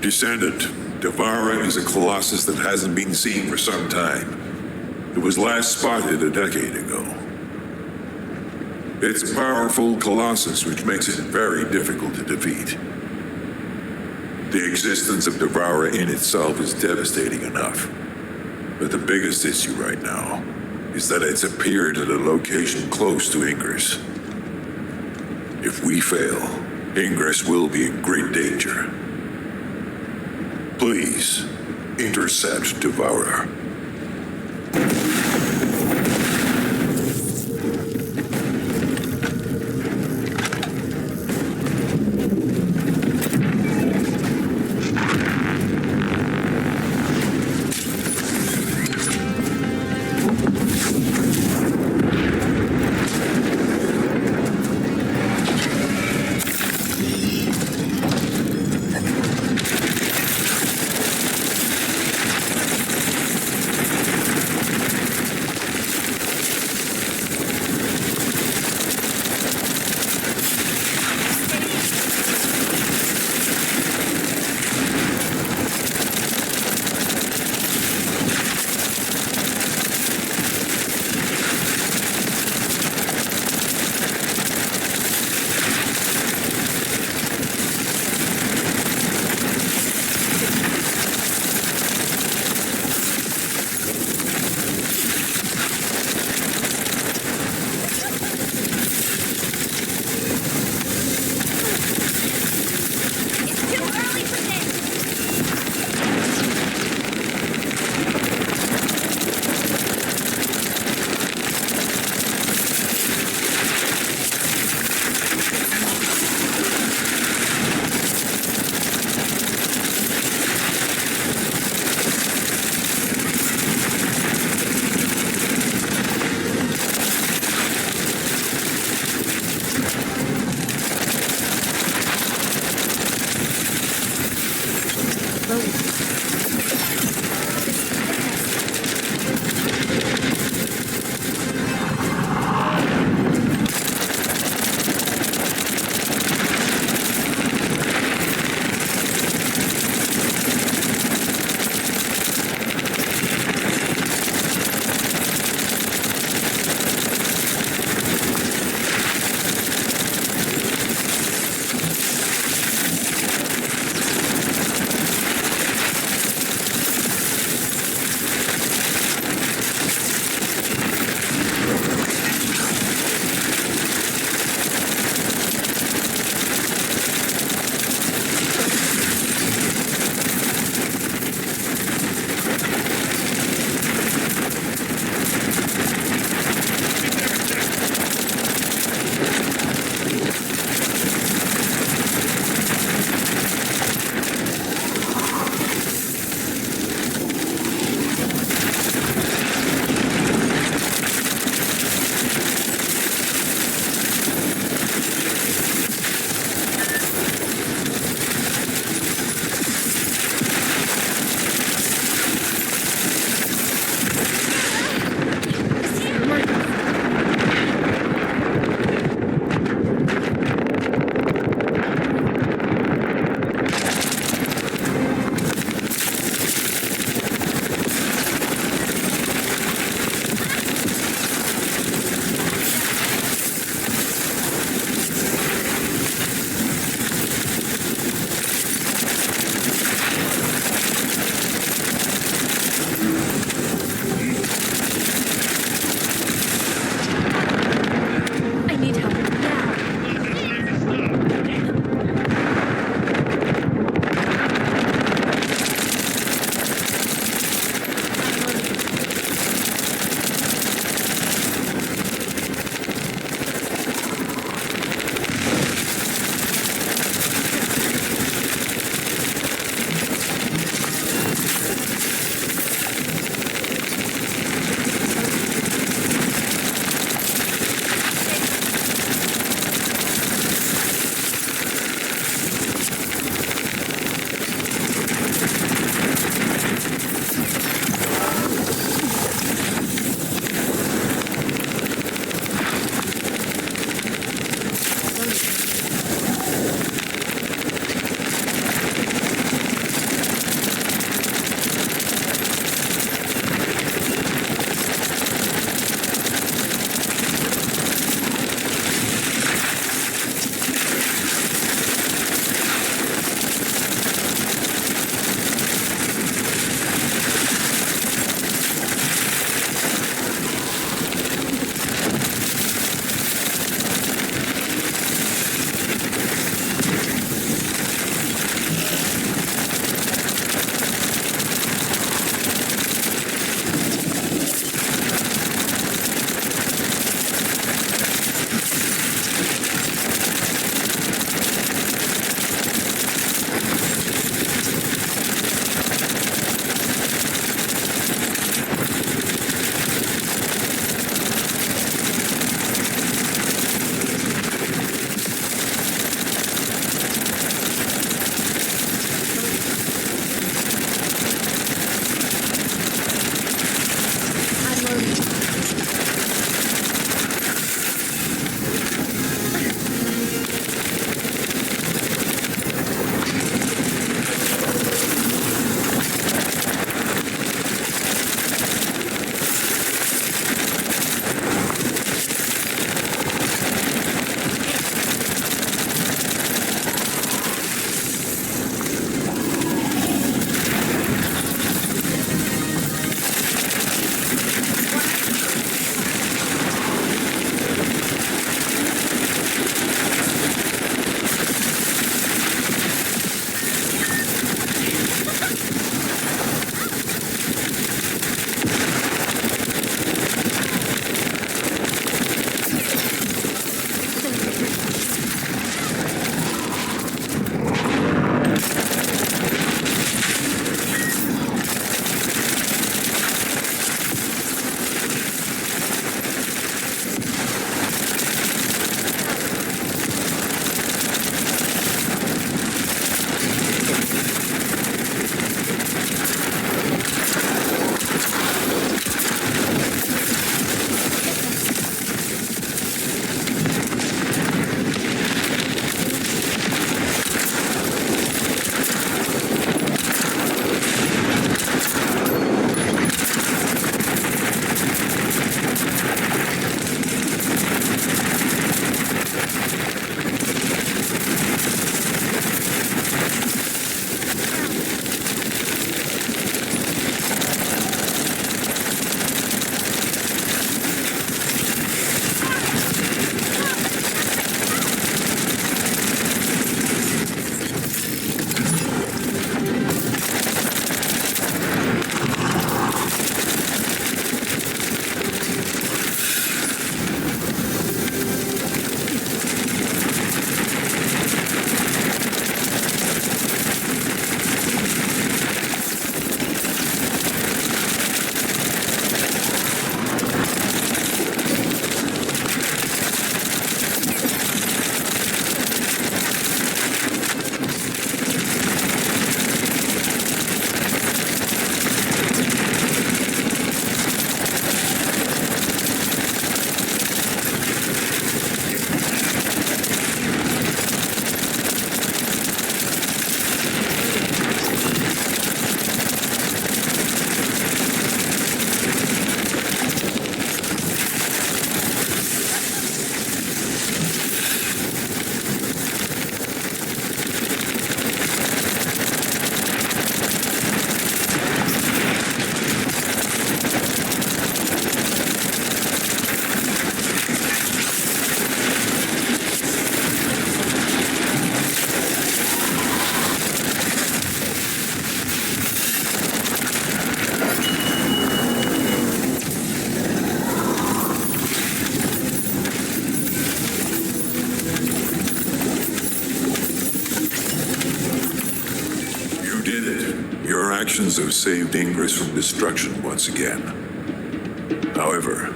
Descendant, Devara is a colossus that hasn't been seen for some time. It was last spotted a decade ago. It's a powerful colossus, which makes it very difficult to defeat. The existence of Devara in itself is devastating enough. But the biggest issue right now is that it's appeared at a location close to Ingress. If we fail, Ingress will be in great danger. Please, intercept Devourer. did it. Your actions have saved Ingress from destruction once again. However,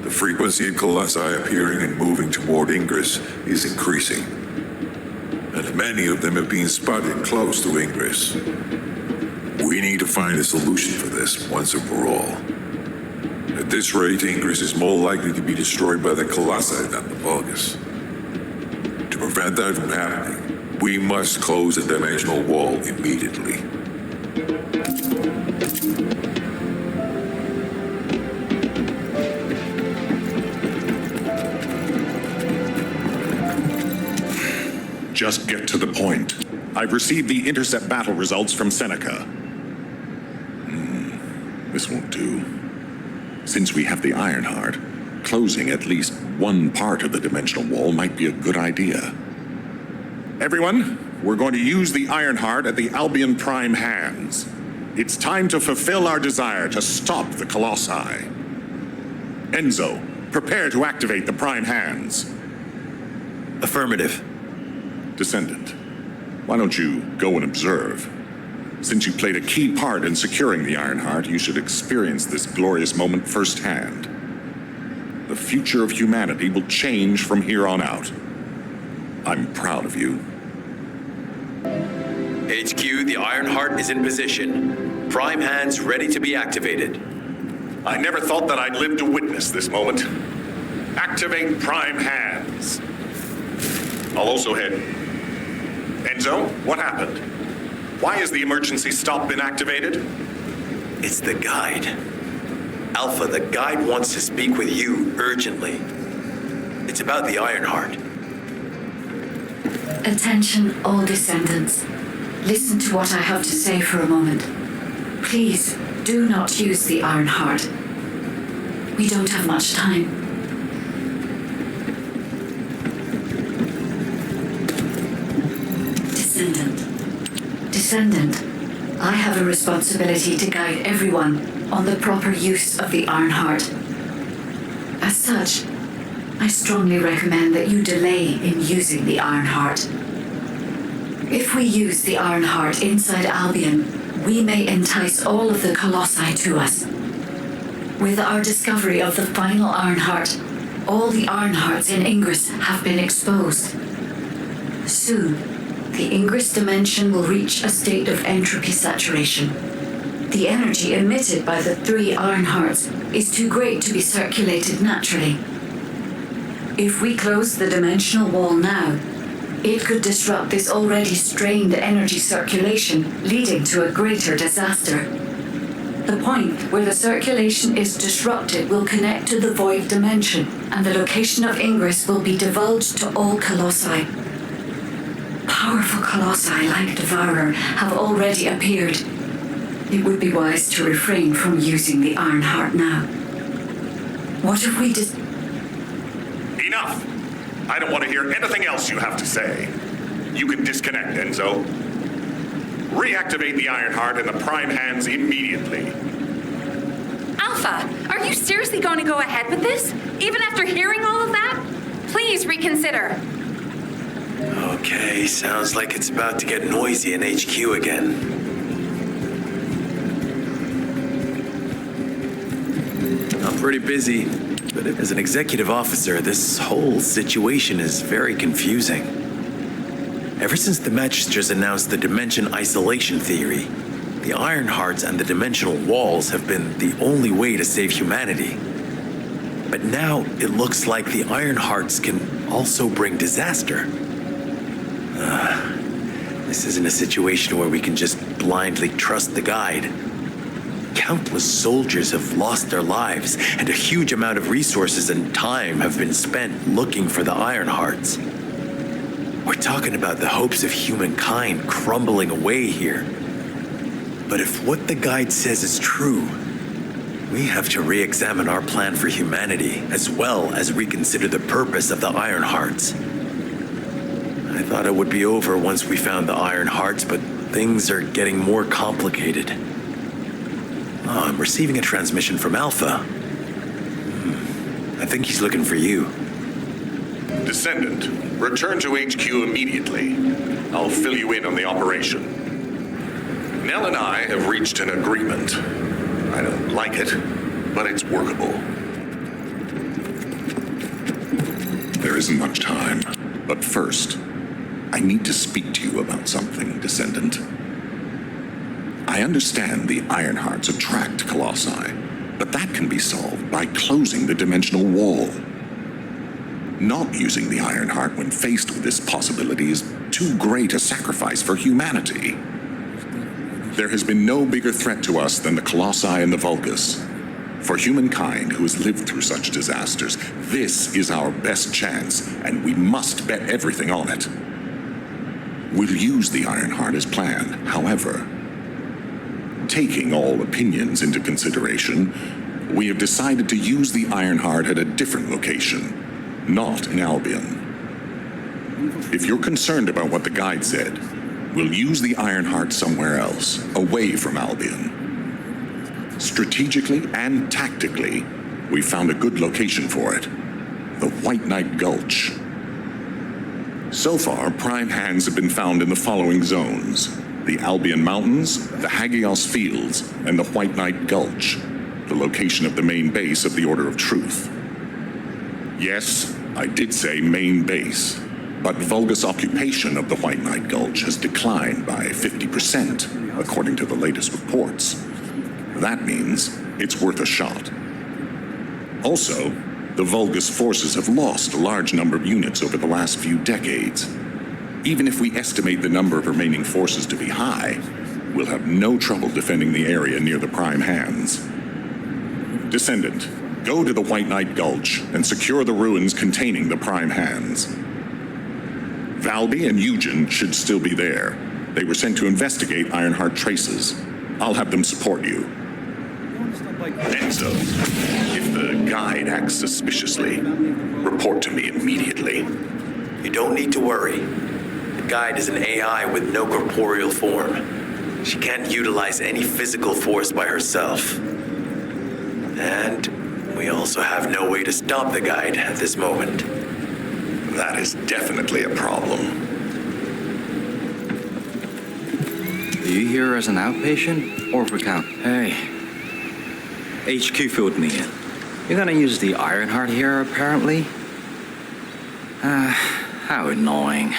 the frequency of colossi appearing and moving toward Ingress is increasing, and many of them have been spotted close to Ingress. We need to find a solution for this once and for all. At this rate, Ingress is more likely to be destroyed by the colossi than the Vulgus. To prevent that from happening, we must close the dimensional wall immediately. Just get to the point. I've received the intercept battle results from Seneca. This won't do. Since we have the Ironheart, closing at least one part of the dimensional wall might be a good idea. Everyone, we're going to use the Ironheart at the Albion Prime hands. It's time to fulfill our desire to stop the Colossi. Enzo, prepare to activate the Prime hands. Affirmative. Descendant, why don't you go and observe? Since you played a key part in securing the Ironheart, you should experience this glorious moment firsthand. The future of humanity will change from here on out. I'm proud of you. HQ, the Ironheart is in position. Prime hands ready to be activated. I never thought that I'd live to witness this moment. Activate Prime hands. I'll also head. Enzo, what happened? Why has the emergency stop been activated? It's the guide. Alpha, the guide wants to speak with you urgently. It's about the Ironheart. Attention, all descendants. Listen to what I have to say for a moment. Please, do not use the Ironheart. We don't have much time. Descendant, I have a responsibility to guide everyone on the proper use of the Ironheart. As such, I strongly recommend that you delay in using the Ironheart. If we use the Ironheart inside Albion, we may entice all of the Colossi to us. With our discovery of the final Ironheart, all the Ironhearts in Ingress have been exposed. Soon, the Ingress dimension will reach a state of entropy saturation. The energy emitted by the 3 Ironhearts is too great to be circulated naturally. If we close the dimensional wall now, it could disrupt this already strained energy circulation, leading to a greater disaster. The point where the circulation is disrupted will connect to the void dimension, and the location of Ingress will be divulged to all Colossi. Powerful Colossi like Devourer have already appeared. It would be wise to refrain from using the Ironheart now. What if we Enough! I don't want to hear anything else you have to say. You can disconnect, Enzo. Reactivate the Ironheart in the Prime hands immediately. Alpha, are you seriously going to go ahead with this? Even after hearing all of that? Please reconsider. Okay, sounds like it's about to get noisy in HQ again. I'm pretty busy, but as an executive officer, this whole situation is very confusing. Ever since the Magisters announced the dimension isolation theory, the Ironhearts and the dimensional walls have been the only way to save humanity. But now it looks like the Ironhearts can also bring disaster. This isn't a situation where we can just blindly trust the guide. Countless soldiers have lost their lives, and a huge amount of resources and time have been spent looking for the Ironhearts. We're talking about the hopes of humankind crumbling away here. But if what the guide says is true, we have to re-examine our plan for humanity, as well as reconsider the purpose of the Ironhearts. I thought it would be over once we found the Ironhearts, but things are getting more complicated. Oh, I'm receiving a transmission from Alpha. I think he's looking for you. Descendant, return to HQ immediately. I'll fill you in on the operation. Nell and I have reached an agreement. I don't like it, but it's workable. There isn't much time, but first, I need to speak to you about something, Descendant. I understand the Ironhearts attract Colossi, but that can be solved by closing the dimensional wall. Not using the Ironheart when faced with this possibility is too great a sacrifice for humanity. There has been no bigger threat to us than the Colossi and the Vulgus. For humankind who has lived through such disasters, this is our best chance, and we must bet everything on it. We'll use the Ironheart as planned, however. Taking all opinions into consideration, we have decided to use the Ironheart at a different location, not in Albion. If you're concerned about what the guide said, we'll use the Ironheart somewhere else, away from Albion. Strategically and tactically, we found a good location for it, the White Knight Gulch. So far, prime hands have been found in the following zones: the Albion Mountains, the Hagios Fields, and the White Knight Gulch, the location of the main base of the Order of Truth. Yes, I did say main base, but Vulgus occupation of the White Knight Gulch has declined by 50%, according to the latest reports. That means it's worth a shot. Also, the Vulgus forces have lost a large number of units over the last few decades. Even if we estimate the number of remaining forces to be high, we'll have no trouble defending the area near the prime hands. Descendant, go to the White Knight Gulch and secure the ruins containing the prime hands. Valby and Eugen should still be there. They were sent to investigate Ironheart traces. I'll have them support you. Enzo, if the guide acts suspiciously, report to me immediately. You don't need to worry. The guide is an AI with no corporeal form. She can't utilize any physical force by herself. And we also have no way to stop the guide at this moment. That is definitely a problem. Are you here as an outpatient or for count? Hey. HQ filled me in. You're gonna use the Ironheart here, apparently? How annoying.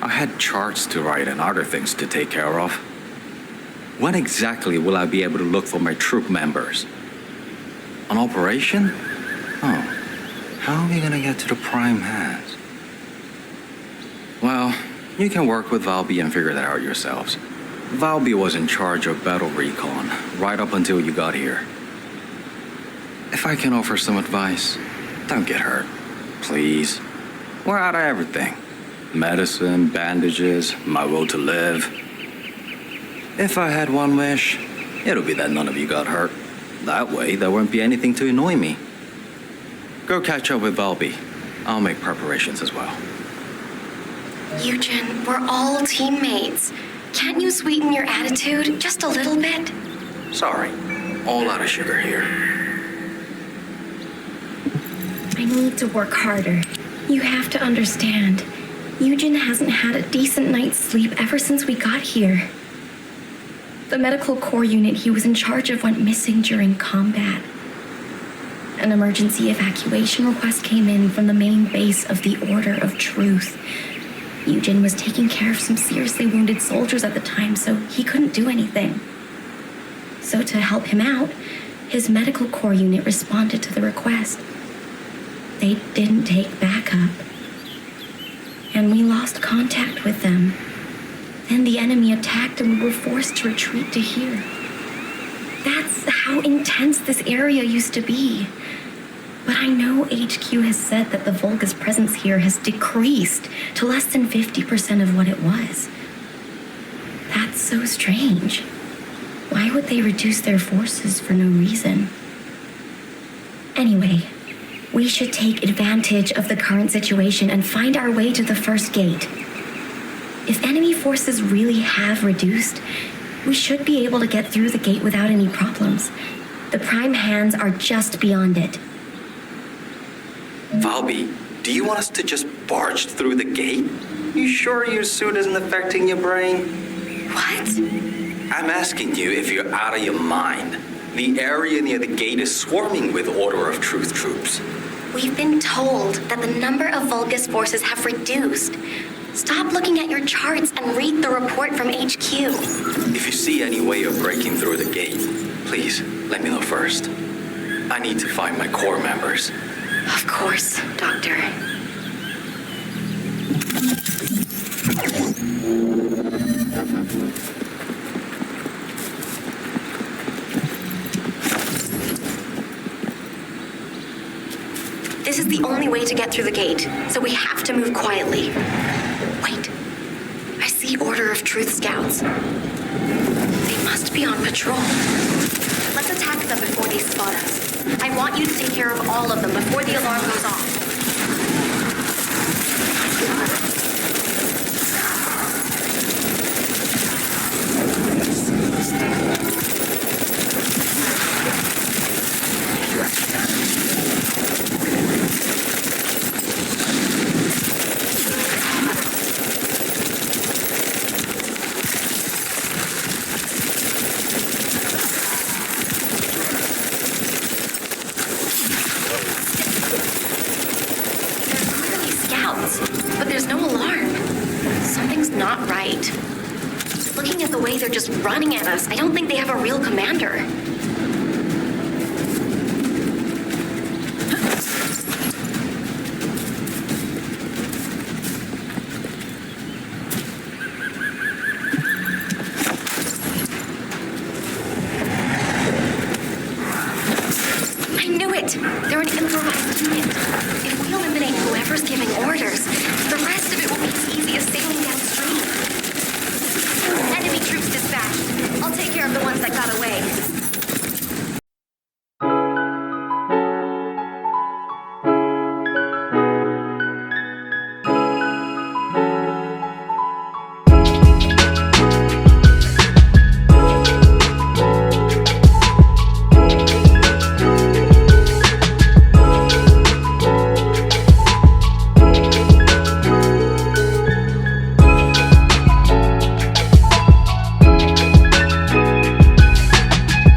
I had charts to write and other things to take care of. When exactly will I be able to look for my troop members? An operation? Oh. How are we gonna get to the prime hands? Well, you can work with Valby and figure that out yourselves. Valby was in charge of battle recon right up until you got here. If I can offer some advice, don't get hurt, please. We're out of everything. Medicine, bandages, my will to live. If I had one wish, it'll be that none of you got hurt. That way, there won't be anything to annoy me. Go catch up with Valby. I'll make preparations as well. Eugen, we're all teammates. Can't you sweeten your attitude just a little bit? Sorry, all out of sugar here. I need to work harder. You have to understand. Eugen hasn't had a decent night's sleep ever since we got here. The medical core unit he was in charge of went missing during combat. An emergency evacuation request came in from the main base of the Order of Truth. Eugen was taking care of some seriously wounded soldiers at the time, so he couldn't do anything. So to help him out, his medical core unit responded to the request. They didn't take backup. And we lost contact with them. Then the enemy attacked and we were forced to retreat to here. That's how intense this area used to be. But I know HQ has said that the Vulgus presence here has decreased to less than 50% of what it was. That's so strange. Why would they reduce their forces for no reason? Anyway, we should take advantage of the current situation and find our way to the first gate. If enemy forces really have reduced, we should be able to get through the gate without any problems. The prime hands are just beyond it. Valby, do you want us to just barge through the gate? You sure your suit isn't affecting your brain? What? I'm asking you if you're out of your mind. The area near the gate is swarming with Order of Truth troops. We've been told that the number of Vulgus forces have reduced. Stop looking at your charts and read the report from HQ. If you see any way of breaking through the gate, please let me know first. I need to find my core members. Of course, Doctor. This is the only way to get through the gate, so we have to move quietly. Wait. I see Order of Truth scouts. They must be on patrol. Let's attack them before they spot us. I want you to take care of all of them before the alarm goes off. Looking at the way they're just running at us, I don't think they have a real commander.